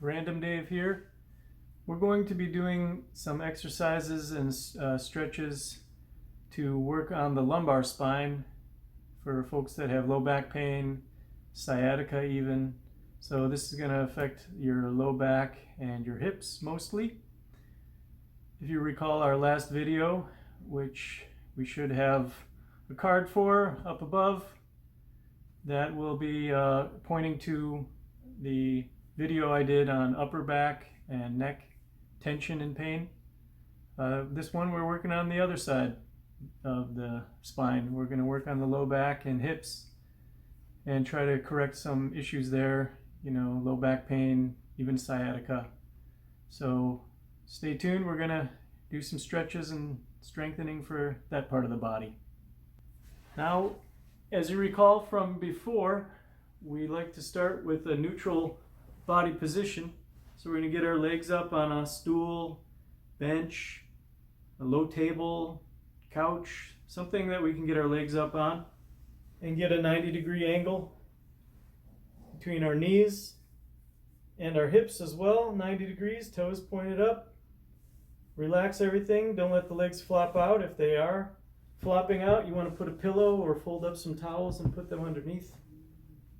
Random Dave here. We're going to be doing some exercises and stretches to work on the lumbar spine for folks that have low back pain, sciatica even. So this is going to affect your low back and your hips mostly. If you recall our last video, which we should have a card for up above, that will be pointing to the video I did on upper back and neck tension and pain. This one we're working on the other side of the spine. We're going to work on the low back and hips and try to correct some issues there, low back pain, even sciatica. So stay tuned. We're going to do some stretches and strengthening for that part of the body. Now, as you recall from before, we like to start with a neutral body position. So we're going to get our legs up on a stool, bench, a low table, couch, something that we can get our legs up on, and get a 90-degree angle between our knees and our hips as well, 90 degrees, toes pointed up. Relax everything. Don't let the legs flop out. If they are flopping out, you want to put a pillow or fold up some towels and put them underneath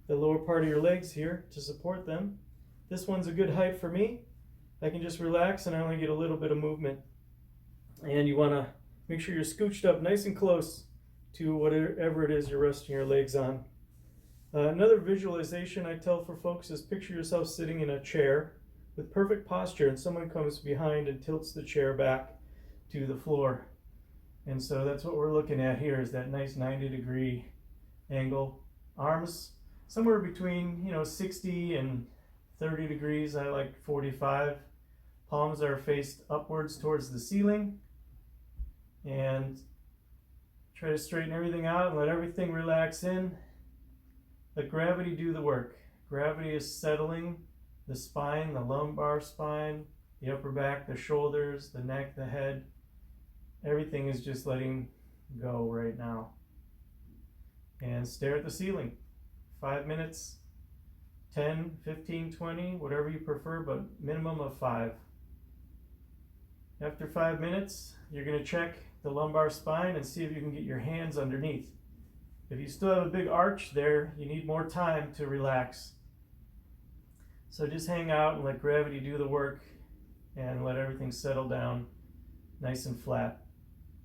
the lower part of your legs here to support them. This one's a good height for me. I can just relax and I only get a little bit of movement. And you want to make sure you're scooched up nice and close to whatever it is you're resting your legs on. Another visualization I tell for folks is picture yourself sitting in a chair with perfect posture and someone comes behind and tilts the chair back to the floor. And so that's what we're looking at here, is that nice 90-degree angle. Arms somewhere between 60 and 30 degrees. I like 45. Palms are faced upwards towards the ceiling. And try to straighten everything out and let everything relax in. Let gravity do the work. Gravity is settling the spine, the lumbar spine, the upper back, the shoulders, the neck, the head. Everything is just letting go right now. And stare at the ceiling. 5 minutes, 10, 15, 20, whatever you prefer, but minimum of 5. After 5 minutes, you're going to check the lumbar spine and see if you can get your hands underneath. If you still have a big arch there, you need more time to relax. So just hang out and let gravity do the work and let everything settle down nice and flat.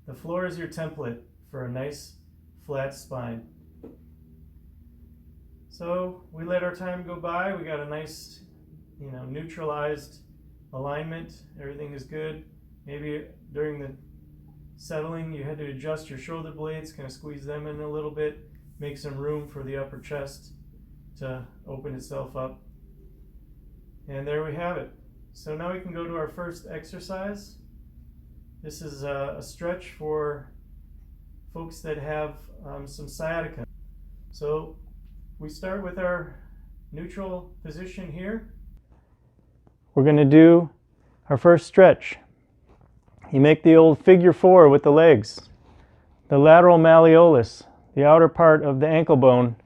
The floor is your template for a nice flat spine. So we let our time go by. We got a nice, neutralized alignment. Everything is good. Maybe during the settling you had to adjust your shoulder blades, kind of squeeze them in a little bit, make some room for the upper chest to open itself up. And there we have it. So now we can go to our first exercise. This is a stretch for folks that have some sciatica. So we start with our neutral position here. We're going to do our first stretch. You make the old figure 4 with the legs. The lateral malleolus, the outer part of the ankle bone,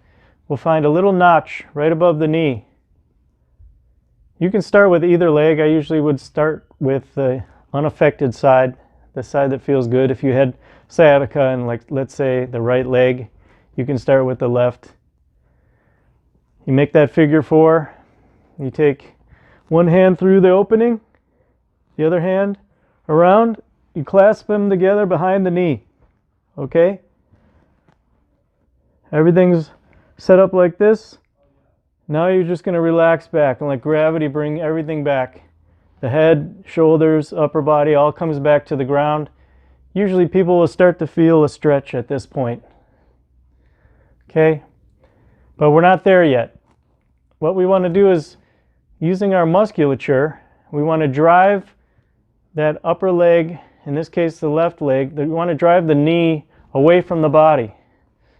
will find a little notch right above the knee. You can start with either leg. I usually would start with the unaffected side, the side that feels good. If you had sciatica and let's say the right leg, you can start with the left. You make that figure 4. You take one hand through the opening, the other hand around. You clasp them together behind the knee. Okay? Everything's set up like this. Now you're just going to relax back and let gravity bring everything back. The head, shoulders, upper body all comes back to the ground. Usually people will start to feel a stretch at this point. Okay? But we're not there yet. What we want to do is, using our musculature, we want to drive that upper leg, in this case the left leg, we want to drive the knee away from the body.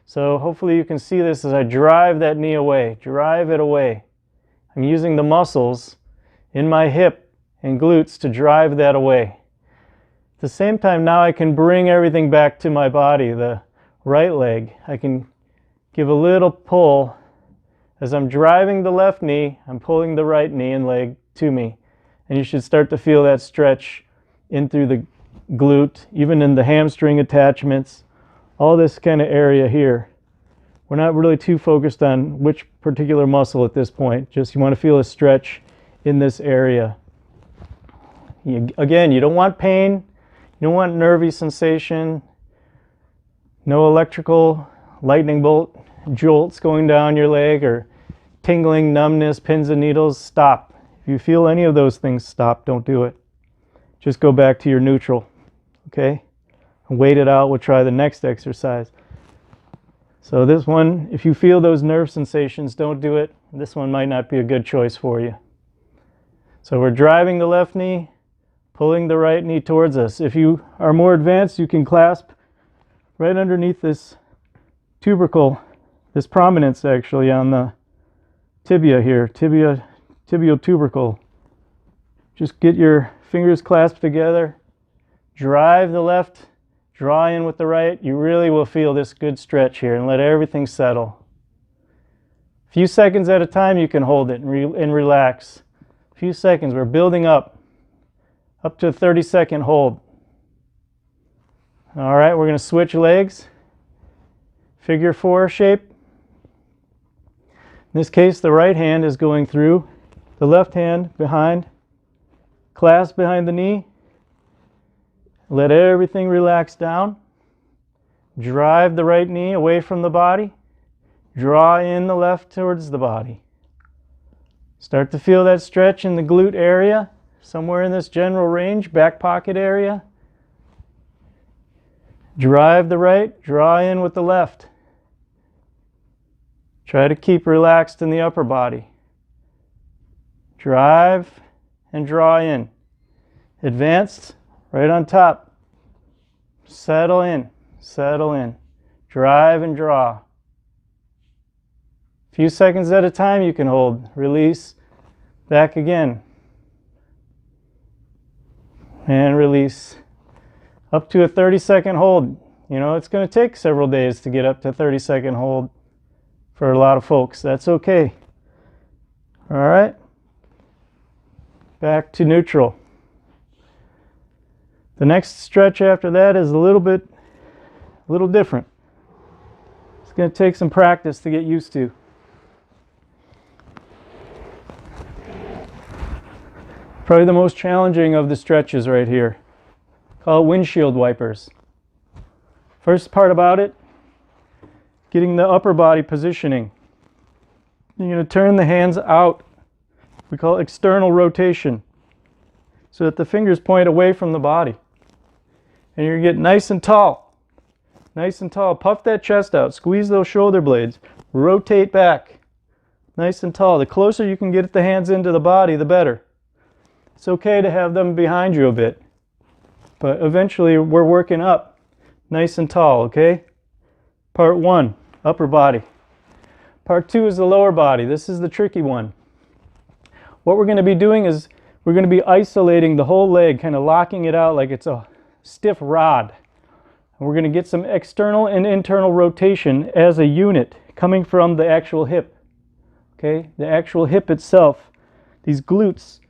So hopefully you can see this as I drive that knee away, drive it away. I'm using the muscles in my hip and glutes to drive that away. At the same time, now I can bring everything back to my body. The right leg, I can give a little pull. As I'm driving the left knee, I'm pulling the right knee and leg to me. And you should start to feel that stretch in through the glute, even in the hamstring attachments, all this kind of area here. We're not really too focused on which particular muscle at this point. Just you want to feel a stretch in this area. Again, you don't want pain. You don't want nervy sensation. No electrical lightning bolt jolts going down your leg or tingling, numbness, pins and needles. Stop. If you feel any of those things, stop. Don't do it. Just go back to your neutral. Okay? And wait it out. We'll try the next exercise. So this one, if you feel those nerve sensations, don't do it. This one might not be a good choice for you. So we're driving the left knee, pulling the right knee towards us. If you are more advanced, you can clasp right underneath this tubercle, this prominence actually on the tibia here, tibial tubercle. Just get your fingers clasped together, drive the left, draw in with the right. You really will feel this good stretch here, and let everything settle. A few seconds at a time you can hold it and relax. A few seconds, we're building up to a 30-second hold. All right, we're going to switch legs. Figure 4 shape. In this case, the right hand is going through, the left hand behind, clasp behind the knee. Let everything relax down. Drive the right knee away from the body. Draw in the left towards the body. Start to feel that stretch in the glute area, somewhere in this general range, back pocket area. Drive the right, draw in with the left. Try to keep relaxed in the upper body. Drive and draw in. Advanced, right on top. Settle in, settle in. Drive and draw. A few seconds at a time you can hold. Release, back again. And release. Up to a 30-second hold. You know, it's going to take several days to get up to 30-second hold for a lot of folks. That's okay. All right. Back to neutral. The next stretch after that is a little different. It's going to take some practice to get used to. Probably the most challenging of the stretches right here. Call it windshield wipers. First part about it, getting the upper body positioning. You're going to turn the hands out. We call it external rotation, so that the fingers point away from the body. And you're going to get nice and tall. Nice and tall. Puff that chest out. Squeeze those shoulder blades. Rotate back. Nice and tall. The closer you can get the hands into the body, the better. It's okay to have them behind you a bit. But eventually we're working up. Nice and tall, okay? Part 1, upper body. Part 2 is the lower body. This is the tricky one. What we're going to be doing is we're going to be isolating the whole leg, kind of locking it out like it's a stiff rod. And we're going to get some external and internal rotation as a unit coming from the actual hip. Okay? The actual hip itself, these glutes,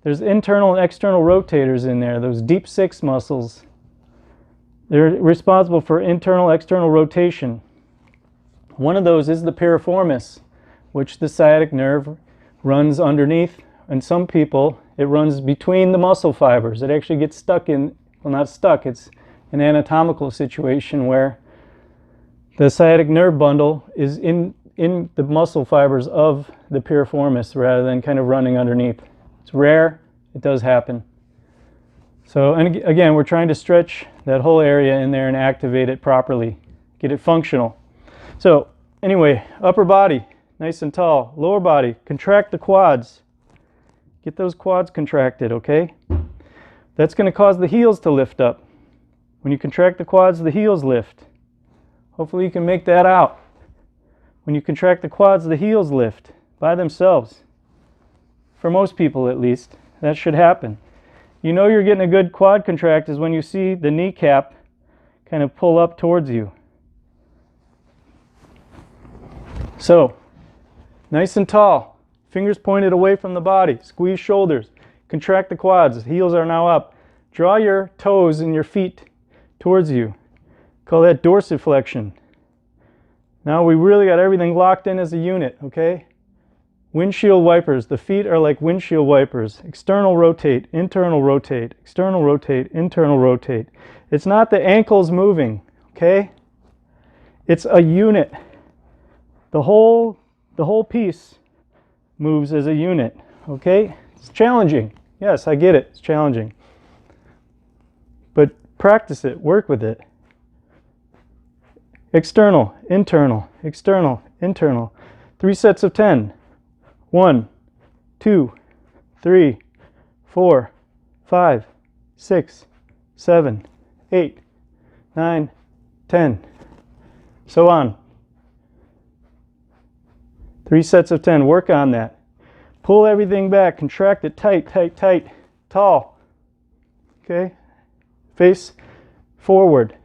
there's internal and external rotators in there, those deep six muscles. They're responsible for internal, external rotation. One of those is the piriformis, which the sciatic nerve runs underneath. And some people, it runs between the muscle fibers. It actually gets stuck in, well, not stuck, it's an anatomical situation where the sciatic nerve bundle is in the muscle fibers of the piriformis rather than kind of running underneath. It's rare, it does happen. So, and again, we're trying to stretch that whole area in there and activate it properly, get it functional. So, anyway, upper body, nice and tall. Lower body, contract the quads. Get those quads contracted, okay? That's going to cause the heels to lift up. When you contract the quads, the heels lift. Hopefully you can make that out. When you contract the quads, the heels lift by themselves. For most people, at least, that should happen. You know you're getting a good quad contract is when you see the kneecap kind of pull up towards you. So, nice and tall. Fingers pointed away from the body. Squeeze shoulders. Contract the quads. Heels are now up. Draw your toes and your feet towards you. Call that dorsiflexion. Now we really got everything locked in as a unit, okay? Windshield wipers. The feet are like windshield wipers. External rotate, internal rotate, external rotate, internal rotate. It's not the ankles moving, okay? It's a unit. The whole piece moves as a unit, okay? It's challenging. Yes, I get it. It's challenging. But practice it. Work with it. External, internal, external, internal. 3 sets of 10. 1, 2, 3, 4, 5, 6, 7, 8, 9, 10. So on. 3 sets of 10. Work on that. Pull everything back. Contract it tight, tight, tight. Tall. Okay? Face forward.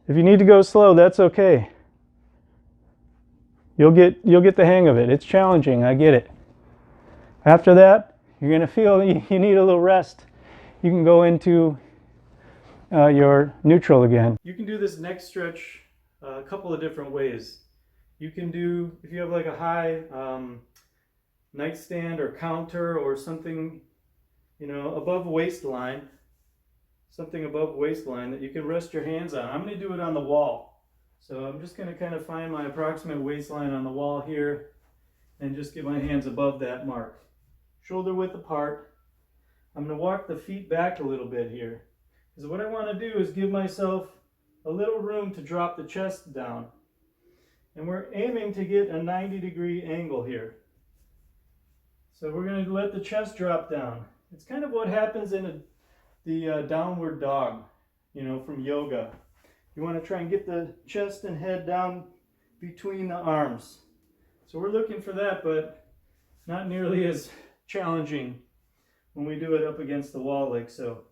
If you need to go slow, that's okay. You'll get the hang of it. It's challenging. I get it. After that, you're going to feel you need a little rest. You can go into your neutral again. You can do this next stretch a couple of different ways. You can do, if you have like a high nightstand or counter or something, you know, above waistline, something above waistline that you can rest your hands on. I'm going to do it on the wall. So I'm just going to kind of find my approximate waistline on the wall here and just get my hands above that mark. Shoulder width apart. I'm going to walk the feet back a little bit here. Because what I want to do is give myself a little room to drop the chest down. And we're aiming to get a 90-degree angle here. So we're going to let the chest drop down. It's kind of what happens in the downward dog, you know, from yoga. You want to try and get the chest and head down between the arms. So we're looking for that, but not nearly as challenging when we do it up against the wall like so.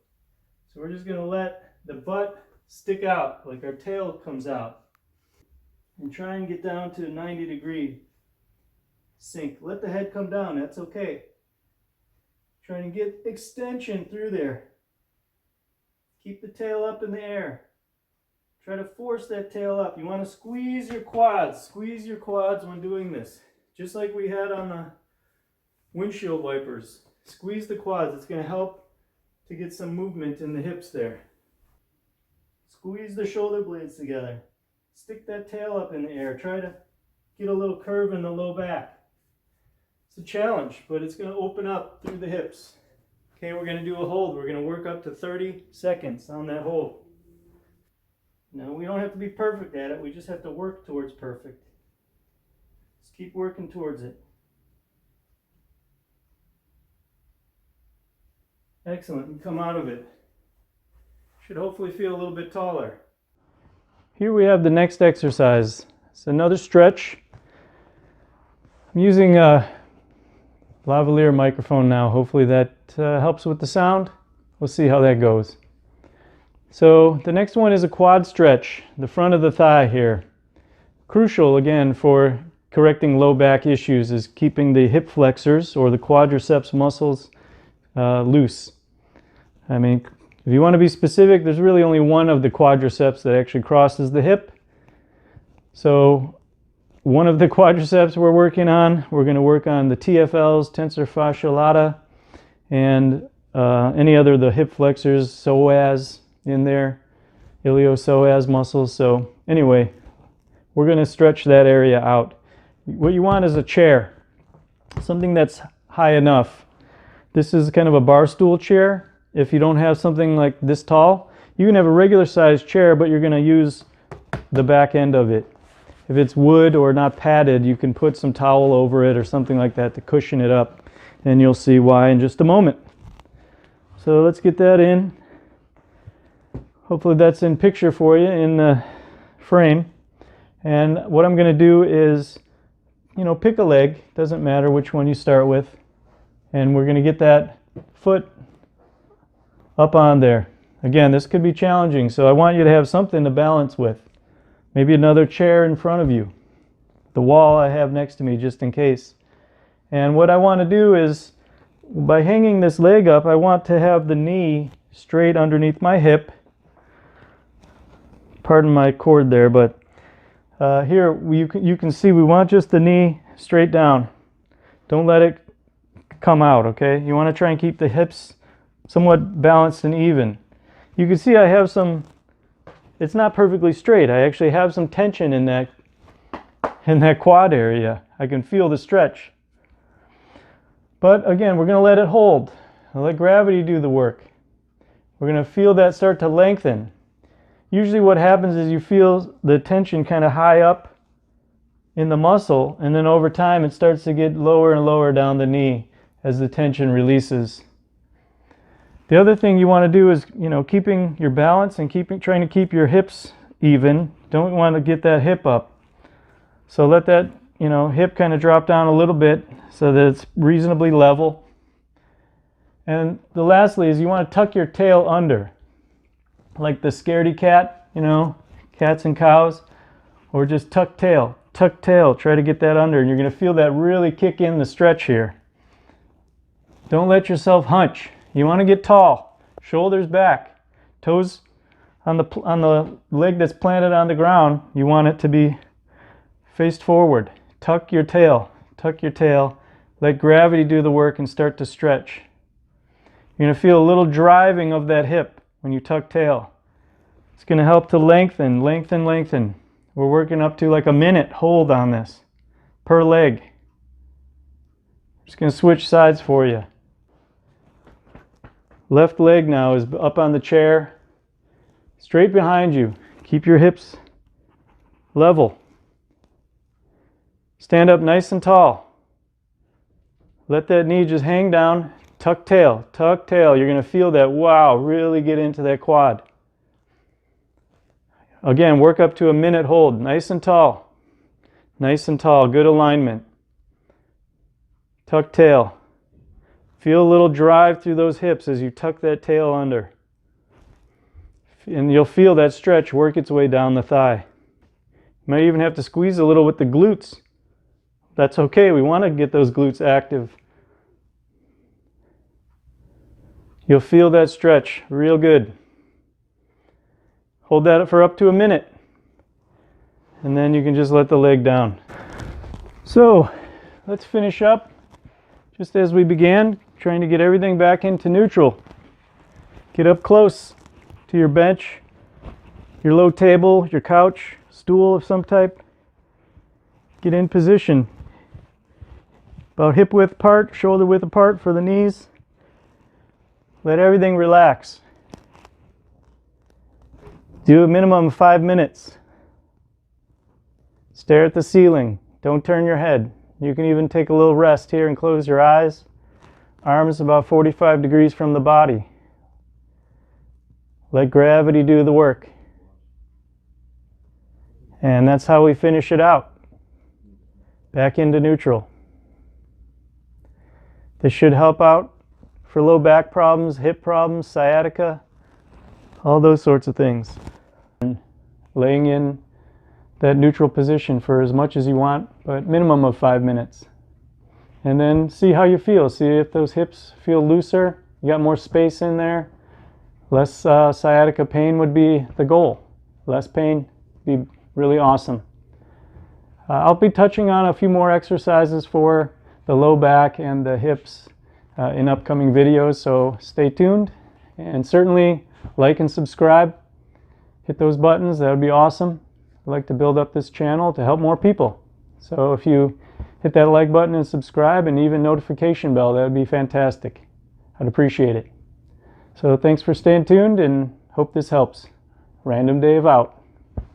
So we're just going to let the butt stick out, like our tail comes out. And try and get down to a 90-degree sink. Let the head come down, that's okay. Trying to get extension through there. Keep the tail up in the air. Try to force that tail up. You want to squeeze your quads. Squeeze your quads when doing this. Just like we had on the windshield wipers. Squeeze the quads. It's going to help to get some movement in the hips there. Squeeze the shoulder blades together. Stick that tail up in the air. Try to get a little curve in the low back. It's a challenge, but it's going to open up through the hips. Okay, we're going to do a hold. We're going to work up to 30 seconds on that hold. Now, we don't have to be perfect at it. We just have to work towards perfect. Just keep working towards it. Excellent. And come out of it. Should hopefully feel a little bit taller. Here we have the next exercise. It's another stretch. I'm using a lavalier microphone now. Hopefully that helps with the sound. We'll see how that goes. So the next one is a quad stretch, the front of the thigh here. Crucial again for correcting low back issues is keeping the hip flexors or the quadriceps muscles loose. I mean, if you want to be specific, there's really only one of the quadriceps that actually crosses the hip. So one of the quadriceps we're working on, we're going to work on the TFLs, tensor fascia lata, and any other the hip flexors, psoas in there, iliopsoas muscles. So anyway, we're going to stretch that area out. What you want is a chair, something that's high enough. This is kind of a bar stool chair. If you don't have something like this tall, you can have a regular sized chair, but you're going to use the back end of it. If it's wood or not padded, you can put some towel over it or something like that to cushion it up, and you'll see why in just a moment. So let's get that in. Hopefully that's in picture for you in the frame. And what I'm going to do is, pick a leg. Doesn't matter which one you start with. And we're going to get that foot up on there. Again, this could be challenging, so I want you to have something to balance with. Maybe another chair in front of you. The wall I have next to me just in case. And what I want to do is, by hanging this leg up, I want to have the knee straight underneath my hip. Pardon my cord there, but here you can see we want just the knee straight down. Don't let it come out, okay? You want to try and keep the hips somewhat balanced and even. You can see I have some, it's not perfectly straight. I actually have some tension in that quad area. I can feel the stretch. But again, we're going to let it hold. I'll let gravity do the work. We're going to feel that start to lengthen. Usually what happens is you feel the tension kind of high up in the muscle, and then over time it starts to get lower and lower down the knee as the tension releases. The other thing you want to do is, keeping your balance and trying to keep your hips even. Don't want to get that hip up. So let that, hip kind of drop down a little bit so that it's reasonably level. And lastly is you want to tuck your tail under, like the scaredy cat, cats and cows, or just tuck tail, try to get that under, and you're going to feel that really kick in the stretch here. Don't let yourself hunch. You want to get tall, shoulders back, toes on the leg that's planted on the ground. You want it to be faced forward. Tuck your tail, let gravity do the work and start to stretch. You're going to feel a little driving of that hip when you tuck tail. It's going to help to lengthen. We're working up to like a minute hold on this per leg. Just going to switch sides for you. Left leg now is up on the chair, straight behind you. Keep your hips level. Stand up nice and tall. Let that knee just hang down. Tuck tail. You're going to feel that, wow, really get into that quad. Again, work up to a minute hold. Nice and tall. Good alignment. Tuck tail. Feel a little drive through those hips as you tuck that tail under. And you'll feel that stretch work its way down the thigh. You might even have to squeeze a little with the glutes. That's okay. We want to get those glutes active. You'll feel that stretch real good. Hold that for up to a minute. And then you can just let the leg down. So let's finish up just as we began, trying to get everything back into neutral. Get up close to your bench, your low table, your couch, stool of some type. Get in position. About hip width apart, shoulder width apart for the knees. Let everything relax. Do a minimum of 5 minutes. Stare at the ceiling. Don't turn your head. You can even take a little rest here and close your eyes. Arms about 45 degrees from the body. Let gravity do the work. And that's how we finish it out. Back into neutral. This should help out for low back problems, hip problems, sciatica, all those sorts of things. And laying in that neutral position for as much as you want, but minimum of 5 minutes. And then see how you feel. See if those hips feel looser. You got more space in there. Less sciatica pain would be the goal. Less pain would be really awesome. I'll be touching on a few more exercises for the low back and the hips in upcoming videos, so stay tuned. And certainly like and subscribe. Hit those buttons, that would be awesome. I'd like to build up this channel to help more people. So if you hit that like button and subscribe and even notification bell, that would be fantastic. I'd appreciate it. So thanks for staying tuned and hope this helps. Random Dave out.